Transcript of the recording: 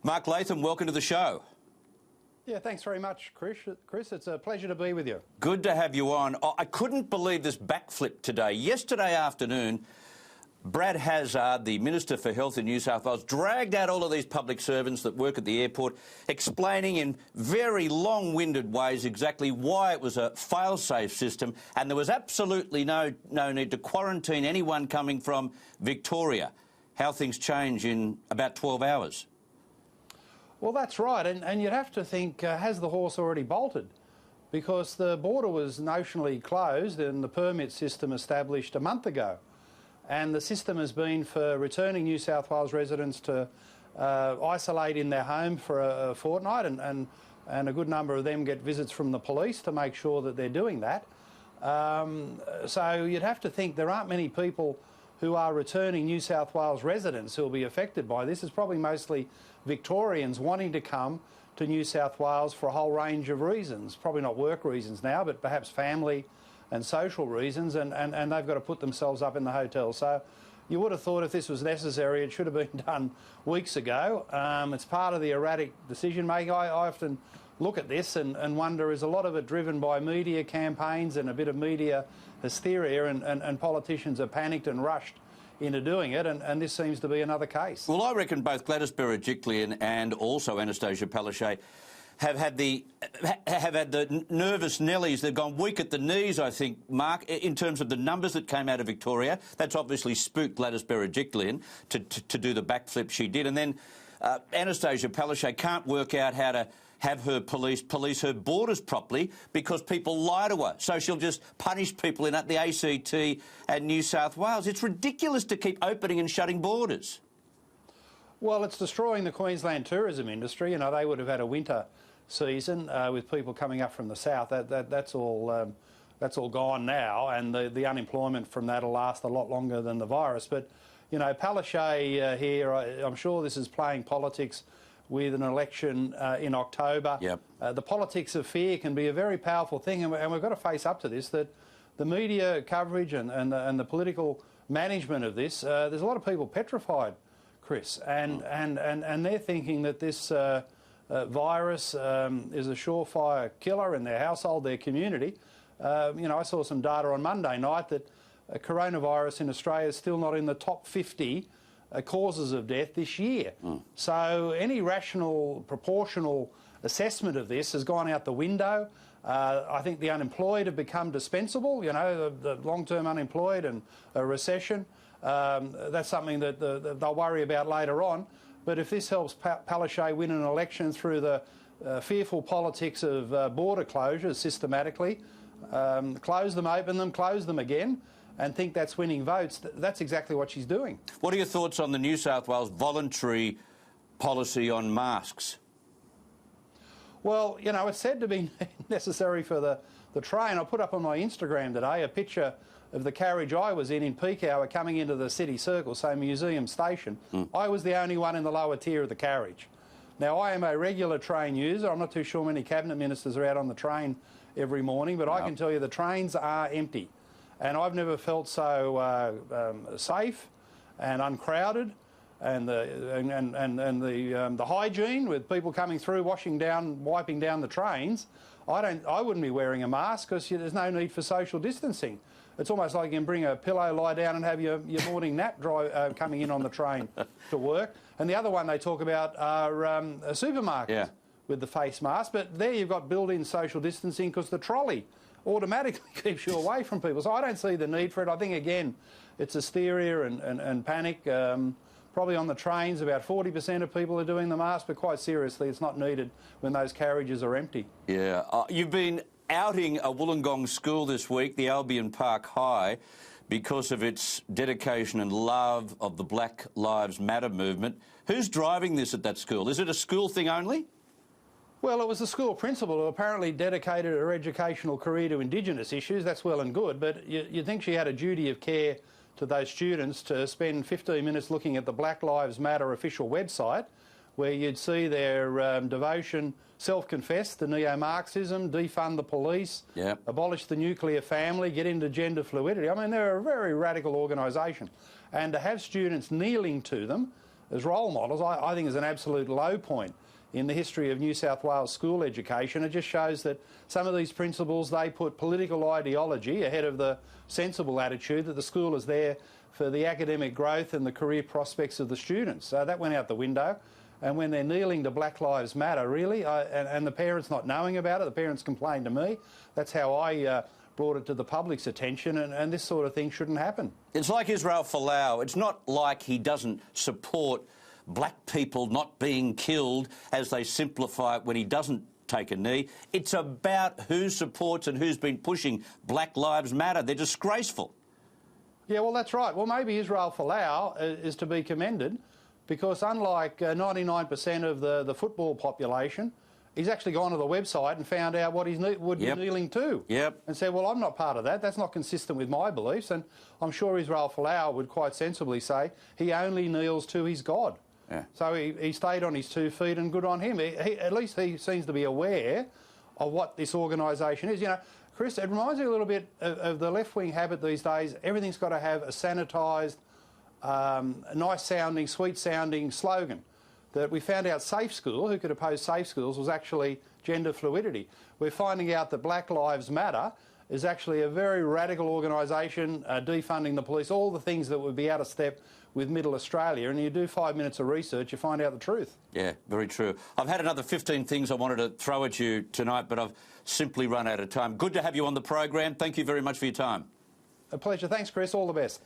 Mark Latham, welcome to the show. Yeah, thanks very much, Chris. It's a pleasure to be with you. Good to have you on. I couldn't believe this backflip today. Yesterday afternoon, Brad Hazzard, the Minister for Health in New South Wales, dragged out all of these public servants that work at the airport, explaining in very long-winded ways exactly why it was a fail-safe system, and there was absolutely no need to quarantine anyone coming from Victoria. How things change in about 12 hours. Well, that's right, and you'd have to think, has the horse already bolted? Because the border was notionally closed and the permit system established a month ago. And the system has been for returning New South Wales residents to isolate in their home for a fortnight, and a good number of them get visits from the police to make sure that they're doing that. So you'd have to think there aren't many people who are returning New South Wales residents who will be affected by this. It's probably mostly Victorians wanting to come to New South Wales for a whole range of reasons. Probably not work reasons now, but perhaps family and social reasons, and they've got to put themselves up in the hotel. So you would have thought if this was necessary, it should have been done weeks ago. It's part of the erratic decision-making. I often look at this and wonder, is a lot of it driven by media campaigns and a bit of media hysteria, and politicians are panicked and rushed into doing it, and this seems to be another case. Well, I reckon both Gladys Berejiklian and also Anastasia Palaszczuk have had the nervous Nellies. They've gone weak at the knees, I think, Mark, in terms of the numbers that came out of Victoria. That's obviously spooked Gladys Berejiklian to do the backflip she did. And then Anastasia Palaszczuk can't work out how to have her police her borders properly because people lie to her. So she'll just punish people in the ACT and New South Wales. It's ridiculous to keep opening and shutting borders. Well, it's destroying the Queensland tourism industry. You know, they would have had a winter season with people coming up from the south. That's all gone now, and the unemployment from that will last a lot longer than the virus. But, you know, Palaszczuk here, I'm sure this is playing politics with an election in October. Yep. The politics of fear can be a very powerful thing, and we've got to face up to this, that the media coverage and the political management of this, there's a lot of people petrified, Chris, and they're thinking that this virus is a surefire killer in their household, their community. You know, I saw some data on Monday night that coronavirus in Australia is still not in the top 50 causes of death this year. So any rational, proportional assessment of this has gone out the window. I think the unemployed have become dispensable, you know, the long-term unemployed and a recession. That's something that they'll worry about later on. But if this helps Palaszczuk win an election through the fearful politics of border closures systematically, close them, open them, close them again, and think that's winning votes, that's exactly what she's doing. What are your thoughts on the New South Wales voluntary policy on masks? Well, you know, it's said to be necessary for the train. I put up on my Instagram today a picture of the carriage I was in peak hour coming into the city circle, so Museum Station. I was the only one in the lower tier of the carriage. Now, I am a regular train user. I'm not too sure many cabinet ministers are out on the train every morning, but I can tell you the trains are empty. And I've never felt so safe and uncrowded, and the hygiene with people coming through, wiping down the trains. I wouldn't be wearing a mask because there's no need for social distancing. It's almost like you can bring a pillow, lie down, and have your morning nap coming in on the train to work. And the other one they talk about are supermarkets with the face mask. But there you've got built-in social distancing because the trolley automatically keeps you away from people. So I don't see the need for it. I think, again, it's hysteria and panic. Probably on the trains, about 40% of people are doing the mask, but quite seriously, it's not needed when those carriages are empty. Yeah. You've been outing a Wollongong school this week, the Albion Park High, because of its dedication and love of the Black Lives Matter movement. Who's driving this at that school? Is it a school thing only? Well, it was the school principal who apparently dedicated her educational career to Indigenous issues. That's well and good, but you'd think she had a duty of care to those students to spend 15 minutes looking at the Black Lives Matter official website, where you'd see their devotion, self-confessed, to neo-Marxism, defund the police, abolish the nuclear family, get into gender fluidity. I mean, they're a very radical organisation. And to have students kneeling to them as role models, I think is an absolute low point in the history of New South Wales school education. It just shows that some of these principals, they put political ideology ahead of the sensible attitude that the school is there for the academic growth and the career prospects of the students. So that went out the window. And when they're kneeling to Black Lives Matter, really, and the parents not knowing about it, the parents complained to me. That's how I brought it to the public's attention, and this sort of thing shouldn't happen. It's like Israel Folau. It's not like he doesn't support black people not being killed, as they simplify it when he doesn't take a knee. It's about who supports and who's been pushing Black Lives Matter. They're disgraceful. Yeah, well, that's right. Well, maybe Israel Folau is to be commended, because unlike 99% of the football population, he's actually gone to the website and found out what he would be kneeling to. And said, well, I'm not part of that. That's not consistent with my beliefs. And I'm sure Israel Folau would quite sensibly say he only kneels to his God. So he stayed on his 2 feet, and good on him. At least he seems to be aware of what this organisation is. You know, Chris, it reminds me a little bit of the left-wing habit these days. Everything's got to have a sanitised, nice-sounding, sweet-sounding slogan. That we found out Safe School, who could oppose Safe Schools, was actually gender fluidity. We're finding out that Black Lives Matter is actually a very radical organisation, defunding the police, all the things that would be out of step with Middle Australia. And you do 5 minutes of research, you find out the truth. Yeah, very true. I've had another 15 things I wanted to throw at you tonight, but I've simply run out of time. Good to have you on the program. Thank you very much for your time. A pleasure. Thanks, Chris. All the best.